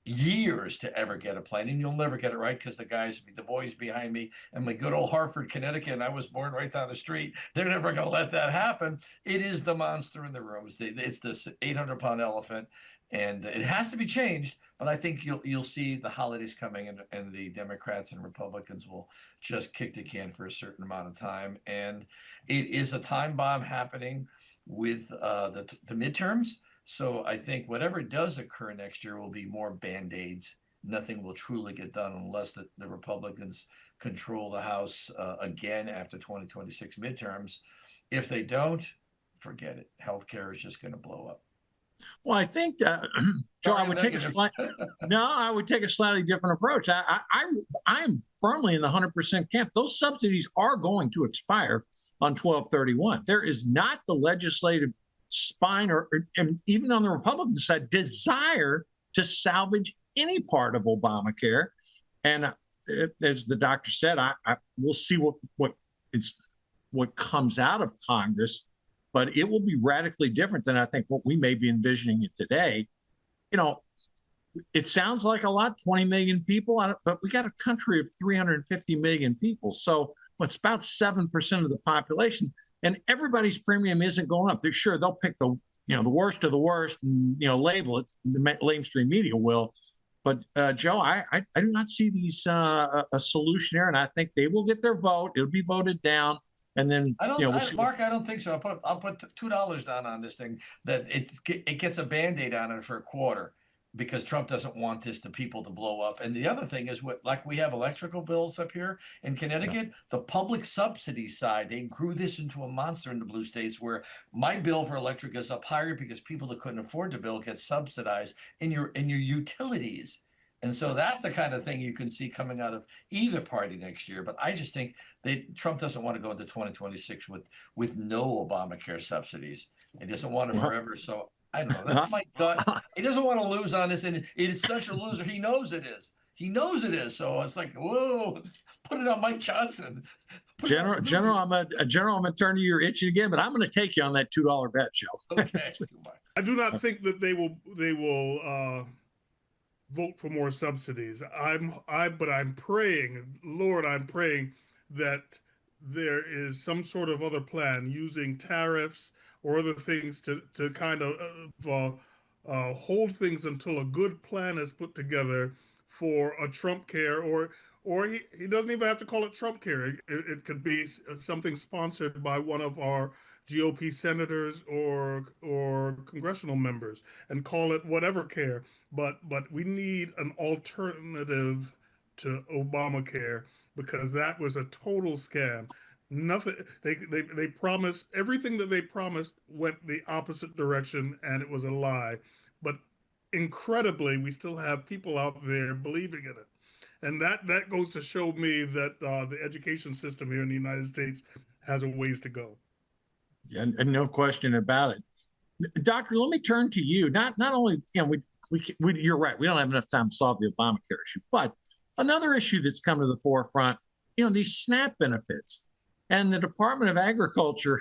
years to ever get a plan, and you'll never get it right because the boys behind me and my good old Hartford, Connecticut, and I was born right down the street. They're never going to let that happen. It is the monster in the room. It's this 800-pound elephant, and it has to be changed. But I think you'll see the holidays coming, and the Democrats and Republicans will just kick the can for a certain amount of time, and it is a time bomb happening with the midterms. So I think whatever does occur next year will be more Band-Aids. Nothing will truly get done unless the Republicans control the House again after 2026 midterms. If they don't, forget it. Healthcare is just going to blow up. Well, I think, Joe, I would take I would take a slightly different approach. I am firmly in the 100% camp. Those subsidies are going to expire on 12/31. There is not the legislative spine or even on the Republican side desire to salvage any part of Obamacare. And as the doctor said, we'll see what comes out of Congress, but it will be radically different than I think what we may be envisioning it today. You know, it sounds like a lot, 20 million people, but we got a country of 350 million people. So it's about 7% of the population. And everybody's premium isn't going up. They'll pick the worst of the worst and, label it. The mainstream media will. But Joe, I do not see these a solution here, and I think they will get their vote. It'll be voted down, and then Mark, I don't think so. I'll put $2 down on this thing that it gets a Band-Aid on it for a quarter, because Trump doesn't want the people to blow up. And the other thing is, like we have electrical bills up here in Connecticut, the public subsidy side, they grew this into a monster in the blue states, where my bill for electric is up higher because people that couldn't afford the bill get subsidized in your utilities. And so that's the kind of thing you can see coming out of either party next year. But I just think Trump doesn't want to go into 2026 with no Obamacare subsidies. He doesn't want it forever. So I don't know. That's my gut. He doesn't want to lose on this, and it is such a loser. He knows it is. So it's like, whoa, put it on Mike Johnson. General, I'm gonna turn to your itching again, but I'm going to take you on that $2 bet, Joe. Okay. I do not think that they will vote for more subsidies. But I'm praying, Lord, I'm praying that there is some sort of other plan using tariffs or other things to kind of hold things until a good plan is put together for a Trump care, or he doesn't even have to call it Trump care. It could be something sponsored by one of our GOP senators or congressional members, and call it whatever care. But we need an alternative to Obamacare, because that was a total scam. Nothing. They promised everything that they promised went the opposite direction, and it was a lie. But incredibly, we still have people out there believing in it, and that goes to show me that the education system here in the United States has a ways to go. Yeah, and no question about it. Doctor, let me turn to you. Not only, you're right. We don't have enough time to solve the Obamacare issue, but another issue that's come to the forefront, these SNAP benefits. And the Department of Agriculture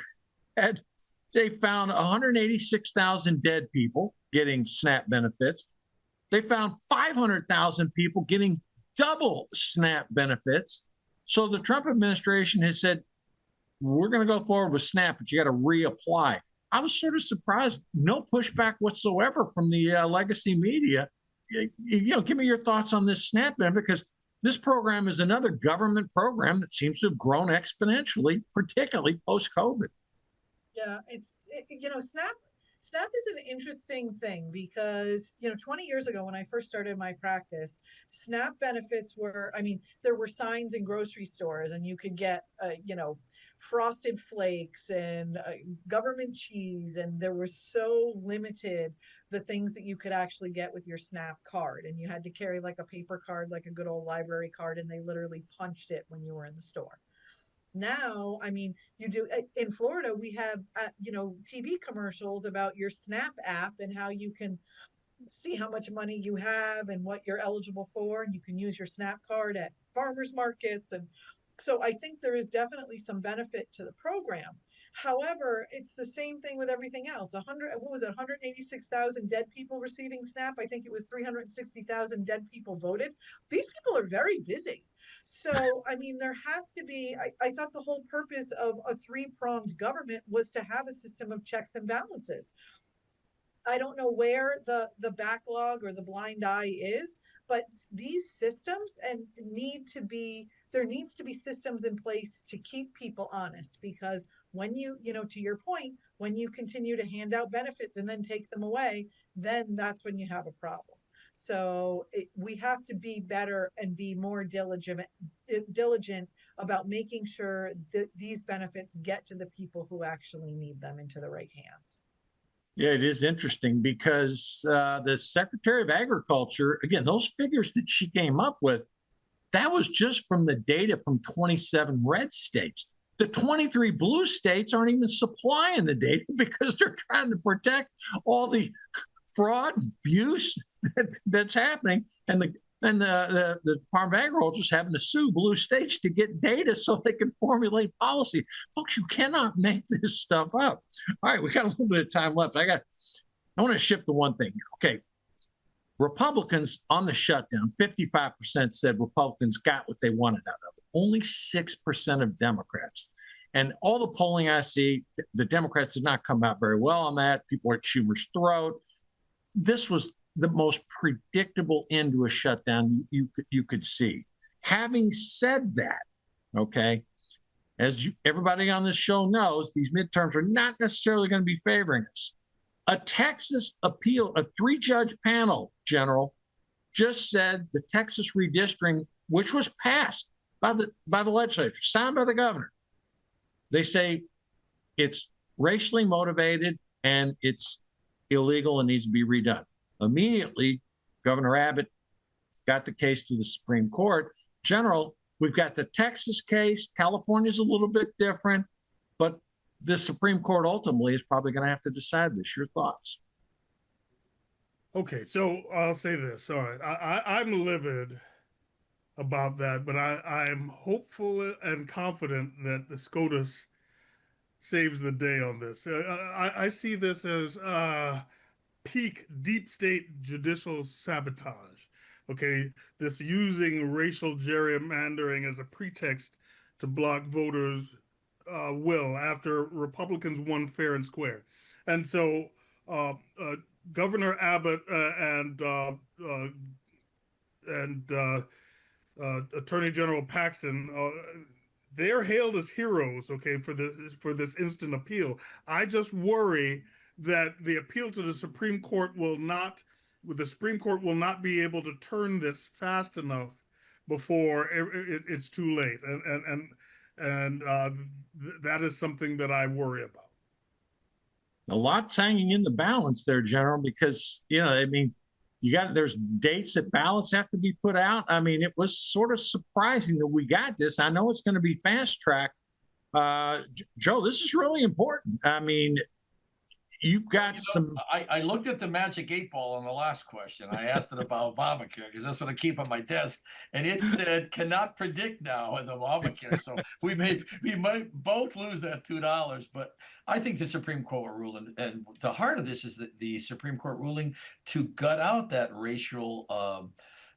they found 186,000 dead people getting SNAP benefits. They found 500,000 people getting double SNAP benefits. So the Trump administration has said, we're going to go forward with SNAP, but you got to reapply. I was sort of surprised. No pushback whatsoever from the legacy media. Give me your thoughts on this SNAP benefit, because this program is another government program that seems to have grown exponentially, particularly post-COVID. Yeah, SNAP SNAP is an interesting thing because, 20 years ago when I first started my practice, SNAP benefits were, I mean, there were signs in grocery stores and you could get, frosted flakes and government cheese, and there was so limited the things that you could actually get with your SNAP card. And you had to carry like a paper card, like a good old library card, and they literally punched it when you were in the store. Now, I mean, you do in Florida, we have, TV commercials about your SNAP app and how you can see how much money you have and what you're eligible for. And you can use your SNAP card at farmers markets. And so I think there is definitely some benefit to the program. However, it's the same thing with everything else. What was it, 186,000 dead people receiving SNAP? I think it was 360,000 dead people voted. These people are very busy. So, I mean, there has to be, I thought the whole purpose of a three-pronged government was to have a system of checks and balances. I don't know where the backlog or the blind eye is, but these systems and there needs to be systems in place to keep people honest, because when to your point, when you continue to hand out benefits and then take them away, then that's when you have a problem. So we have to be better and be more diligent about making sure that these benefits get to the people who actually need them into the right hands. Yeah, it is interesting because the Secretary of Agriculture, again, those figures that she came up with, that was just from the data from 27 red states. The 23 blue states aren't even supplying the data because they're trying to protect all the fraud and abuse that's happening. And the Department of Agriculture is having to sue blue states to get data so they can formulate policy. Folks, you cannot make this stuff up. All right, we got a little bit of time left. I want to shift to one thing. Okay, Republicans on the shutdown, 55% said Republicans got what they wanted out of it. Only 6% of Democrats. And all the polling I see, the Democrats did not come out very well on that. People are at Schumer's throat. This was the most predictable end to a shutdown you could see. Having said that, okay, everybody on this show knows, these midterms are not necessarily going to be favoring us. A Texas appeal, a 3-judge panel, General, just said the Texas redistricting, which was passed by the legislature, signed by the governor, they say it's racially motivated and it's illegal and needs to be redone. Immediately, Governor Abbott got the case to the Supreme Court. General, we've got the Texas case. California's a little bit different, but the Supreme Court ultimately is probably going to have to decide this. Your thoughts? Okay, so I'll say this. All right, I'm livid about that, but I'm hopeful and confident that the SCOTUS saves the day on this. I see this as peak deep state judicial sabotage. Okay, this using racial gerrymandering as a pretext to block voters' will after Republicans won fair and square. And so Governor Abbott and Attorney General Paxton, they are hailed as heroes, okay, for this instant appeal. I just worry that the appeal to the Supreme Court will not be able to turn this fast enough before it's too late, and that is something that I worry about. A lot's hanging in the balance there, General, because I mean, there's dates that ballots have to be put out. I mean, it was sort of surprising that we got this. I know it's going to be fast tracked. Joe, this is really important. I mean, you've got some. I looked at the magic 8 ball on the last question. I asked it about Obamacare because that's what I keep on my desk, and it said cannot predict now in Obamacare. So we might both lose that $2. But I think the Supreme Court ruling, and the heart of this is that the Supreme Court ruling to gut out that racial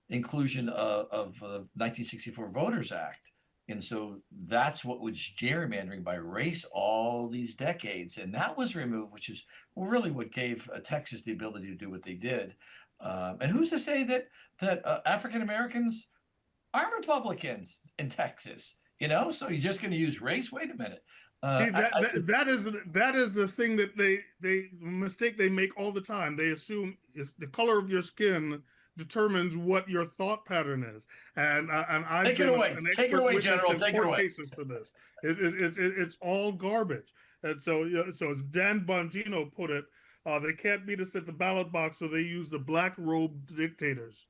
inclusion of the 1964 Voters Act. And so that's what was gerrymandering by race all these decades. And that was removed, which is really what gave Texas the ability to do what they did. And who's to say that African-Americans are Republicans in Texas? So you're just going to use race? Wait a minute. See, I think that is the thing that they mistake they make all the time. They assume if the color of your skin determines what your thought pattern is, and I've take it been away. an Take it expert away, witness General. in Take it court away. cases for this. It's all garbage. And so, so as Dan Bongino put it, they can't beat us at the ballot box, so they use the black robed dictators.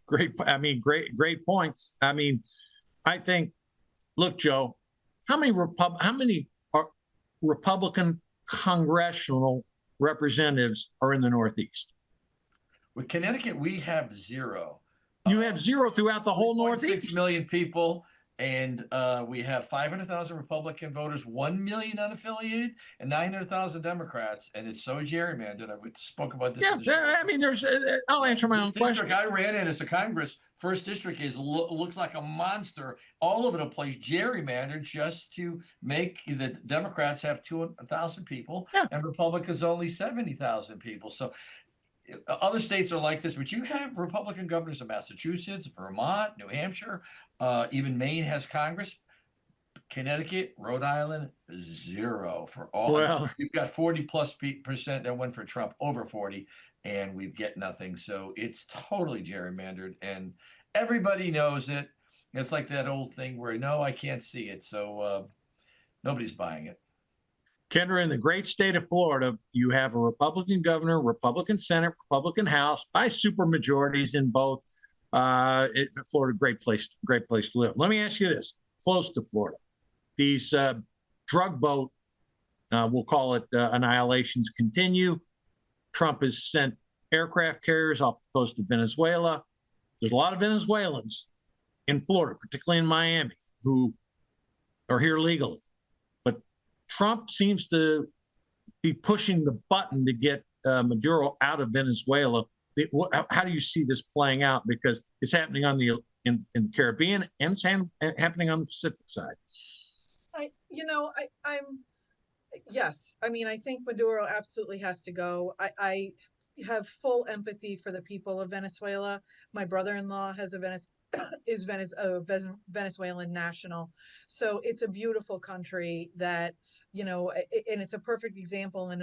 Great. I mean, great points. I mean, I think, look, Joe, how many are Republican congressional representatives are in the Northeast? With Connecticut, we have 0. You have 0 throughout the whole 6 Northeast. million people, and we have 500,000 Republican voters, 1 million unaffiliated, and 900,000 Democrats. And it's so gerrymandered. I spoke about this. Yeah, in the show. I mean, I'll answer my own This district question. I ran in as a Congress, first district looks like a monster all over the place, gerrymandered just to make the Democrats have 200,000 people, Yeah. and Republicans only 70,000 people. So other states are like this, but you have Republican governors in Massachusetts, Vermont, New Hampshire, even Maine has Congress. Connecticut, Rhode Island, 0 for all. Well, you've got 40+% that went for Trump, over 40, and we get nothing. So it's totally gerrymandered, and everybody knows it. It's like that old thing where, no, I can't see it. So nobody's buying it. Kendra, in the great state of Florida, you have a Republican governor, Republican Senate, Republican House by super majorities in both. Florida, great place to live. Let me ask you this: close to Florida, these drug boat, we'll call it annihilations, continue. Trump has sent aircraft carriers off the coast of Venezuela. There's a lot of Venezuelans in Florida, particularly in Miami, who are here legally. But Trump seems to be pushing the button to get Maduro out of Venezuela. How do you see this playing out? Because it's happening on in the Caribbean, and it's happening on the Pacific side. Yes. I mean, I think Maduro absolutely has to go. I have full empathy for the people of Venezuela. My brother-in-law has is Venezuelan national. So it's a beautiful country that, and it's a perfect example in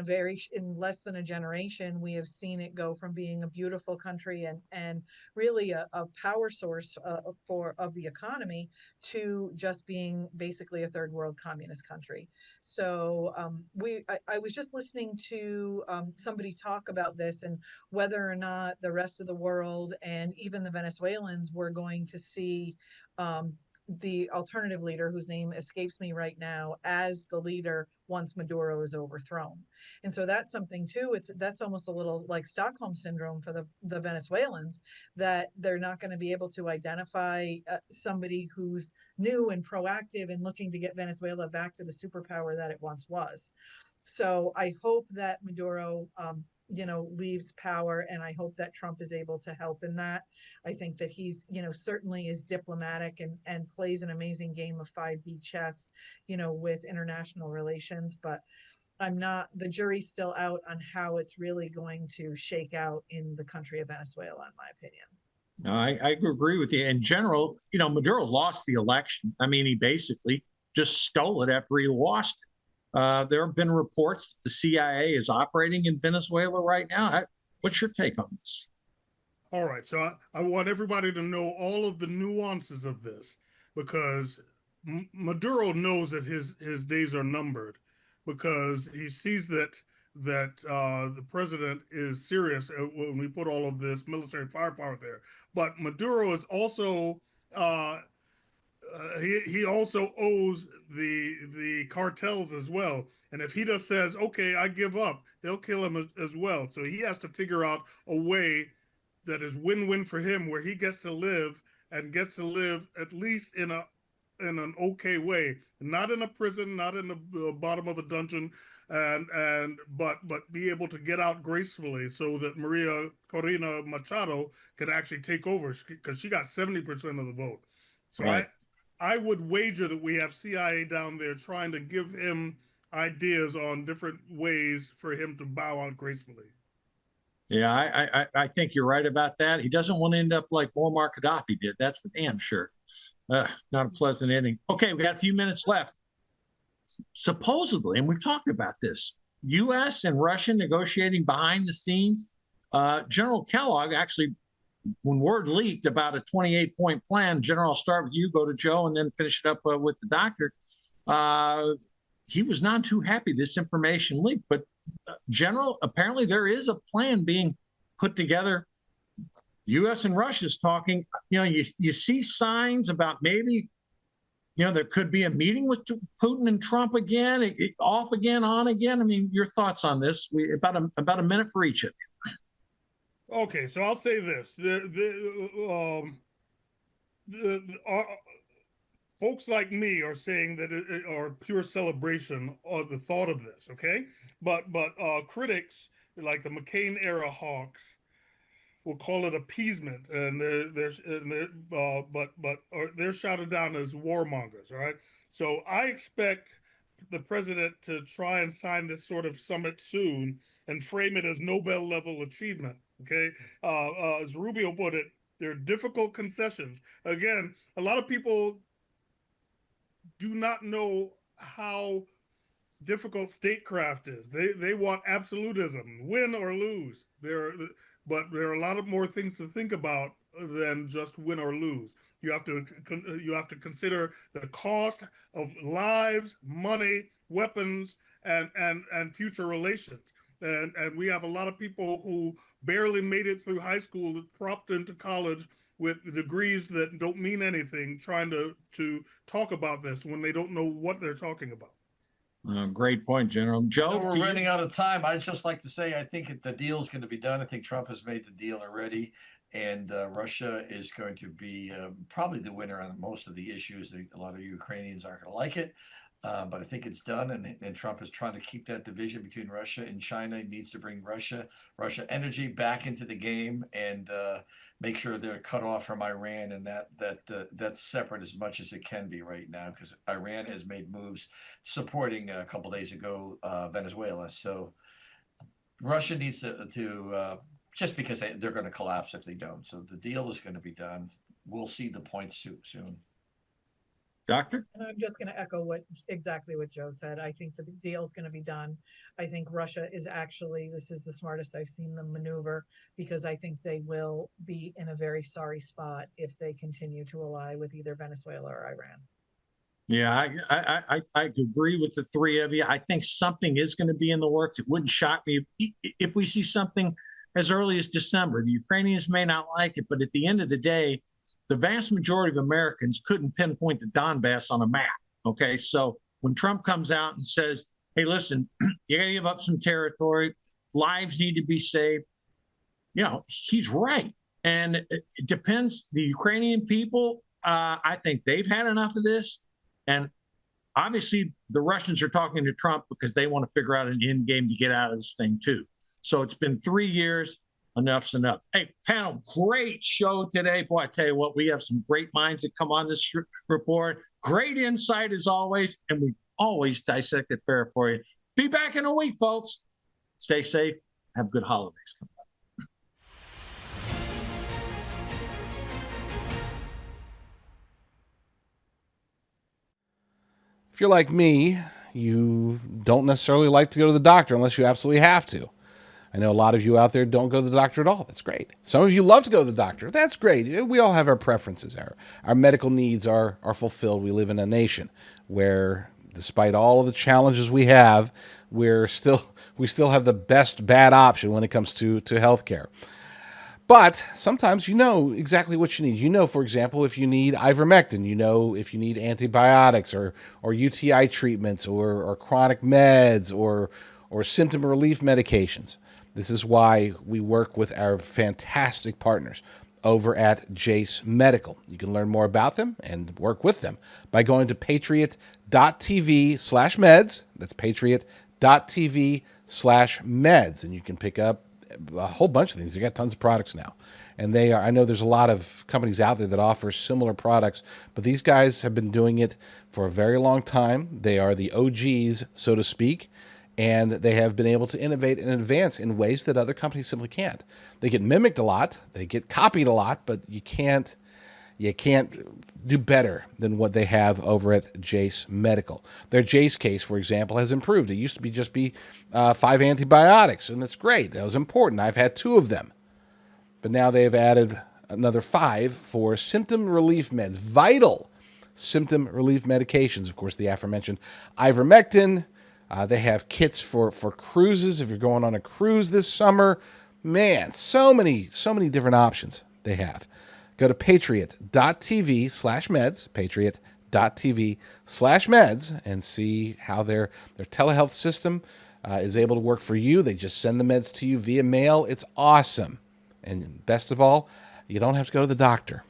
less than a generation, we have seen it go from being a beautiful country and really a power source of the economy to just being basically a third world communist country. So I was just listening to somebody talk about this and whether or not the rest of the world and even the Venezuelans were going to see the alternative leader, whose name escapes me right now, as the leader once Maduro is overthrown. And so that's something too. That's almost a little like Stockholm syndrome for the Venezuelans, that they're not going to be able to identify somebody who's new and proactive and looking to get Venezuela back to the superpower that it once was. So I hope that Maduro leaves power, and I hope that Trump is able to help in that. I think that he's, certainly is diplomatic and plays an amazing game of 5D chess, with international relations, but the jury's still out on how it's really going to shake out in the country of Venezuela, in my opinion. No, I agree with you. In general, Maduro lost the election. I mean, he basically just stole it after he lost it. There have been reports that the CIA is operating in Venezuela right now. What's your take on this? All right, so I want everybody to know all of the nuances of this, because Maduro knows that his days are numbered, because he sees that the president is serious when we put all of this military firepower there. But Maduro is also he also owes the cartels as well. And if he just says, okay, I give up, they'll kill him as well. So he has to figure out a way that is win-win for him, where he gets to live, and gets to live at least in an okay way, not in a prison, not in the bottom of the dungeon, but be able to get out gracefully, so that Maria Corina Machado can actually take over, because she got 70% of the vote. So right. I would wager that we have CIA down there trying to give him ideas on different ways for him to bow out gracefully. Yeah, I think you're right about that. He doesn't want to end up like Muammar Gaddafi did. That's for damn sure. Not a pleasant ending. Okay, we got a few minutes left. Supposedly, and we've talked about this, U.S. and Russia negotiating behind the scenes. General Kellogg actually, when word leaked about a 28-point plan, General, I'll start with you, go to Joe, and then finish it up with the doctor. He was not too happy this information leaked, but General, apparently there is a plan being put together. U.S. and Russia's talking. You see signs about maybe, there could be a meeting with Putin and Trump again, off again, on again. I mean, your thoughts on this? About a minute for each of you. Okay, so I'll say this: folks like me are saying that it are pure celebration of the thought of this. Okay, but critics like the McCain era hawks will call it appeasement, and they're shouted down as warmongers. All right, so I expect the president to try and sign this sort of summit soon and frame it as Nobel level achievement. Okay, as Rubio put it, they're difficult concessions. Again, a lot of people do not know how difficult statecraft is. They want absolutism, win or lose. But there are a lot of more things to think about than just win or lose. You have to consider the cost of lives, money, weapons, and future relations. And we have a lot of people who barely made it through high school, dropped into college with degrees that don't mean anything, trying to talk about this when they don't know what they're talking about. Great point, General. Joe, we're running out of time. I'd just like to say I think the deal is going to be done. I think Trump has made the deal already, and Russia is going to be probably the winner on most of the issues. A lot of Ukrainians aren't going to like it, but I think it's done, and Trump is trying to keep that division between Russia and China. He needs to bring Russia energy back into the game and make sure they're cut off from Iran, and that's separate as much as it can be right now, because Iran has made moves supporting a couple days ago Venezuela. So Russia needs to just because they're going to collapse if they don't. So the deal is going to be done. We'll see the points soon. Doctor? And I'm just going to echo exactly what Joe said. I think the deal is going to be done. I think Russia is this is the smartest I've seen them maneuver, because I think they will be in a very sorry spot if they continue to ally with either Venezuela or Iran. Yeah, I agree with the three of you. I think something is going to be in the works. It wouldn't shock me if we see something as early as December. The Ukrainians may not like it, but at the end of the day, the vast majority of Americans couldn't pinpoint the Donbass on a map. Okay, so when Trump comes out and says, hey, listen, you got to give up some territory, lives need to be saved, he's right. And it depends. The Ukrainian people, I think they've had enough of this. And obviously, the Russians are talking to Trump because they want to figure out an end game to get out of this thing, too. So it's been 3 years. Enough's enough. Hey, panel, great show today. Boy, I tell you what, we have some great minds that come on this report. Great insight as always, and we always dissect it fair for you. Be back in a week, folks. Stay safe. Have good holidays coming up. If you're like me, you don't necessarily like to go to the doctor unless you absolutely have to. I know a lot of you out there don't go to the doctor at all. That's great. Some of you love to go to the doctor. That's great. We all have our preferences. Our medical needs are fulfilled. We live in a nation where, despite all of the challenges we have, we still have the best bad option when it comes to healthcare. But sometimes you know exactly what you need. You know, for example, if you need ivermectin, you know if you need antibiotics or UTI treatments or chronic meds or symptom relief medications. This is why we work with our fantastic partners over at Jace Medical. You can learn more about them and work with them by going to patriot.tv/meds. That's patriot.tv/meds. And you can pick up a whole bunch of things. They got tons of products now. And I know there's a lot of companies out there that offer similar products, but these guys have been doing it for a very long time. They are the OGs, so to speak. And they have been able to innovate and advance in ways that other companies simply can't. They get mimicked a lot, they get copied a lot, but you can't You can't do better than what they have over at Jace Medical. Their Jace case, for example, has improved. It used to just be 5 antibiotics, and that's great. That was important. I've had 2 of them. But now they've added another 5 for symptom relief meds, vital symptom relief medications. Of course, the aforementioned ivermectin. They have kits for cruises if you're going on a cruise this summer. Man, so many different options they have. Go to patriot.tv/meds, patriot.tv/meds, and see how their telehealth system is able to work for you. They just send the meds to you via mail. It's awesome. And best of all, you don't have to go to the doctor.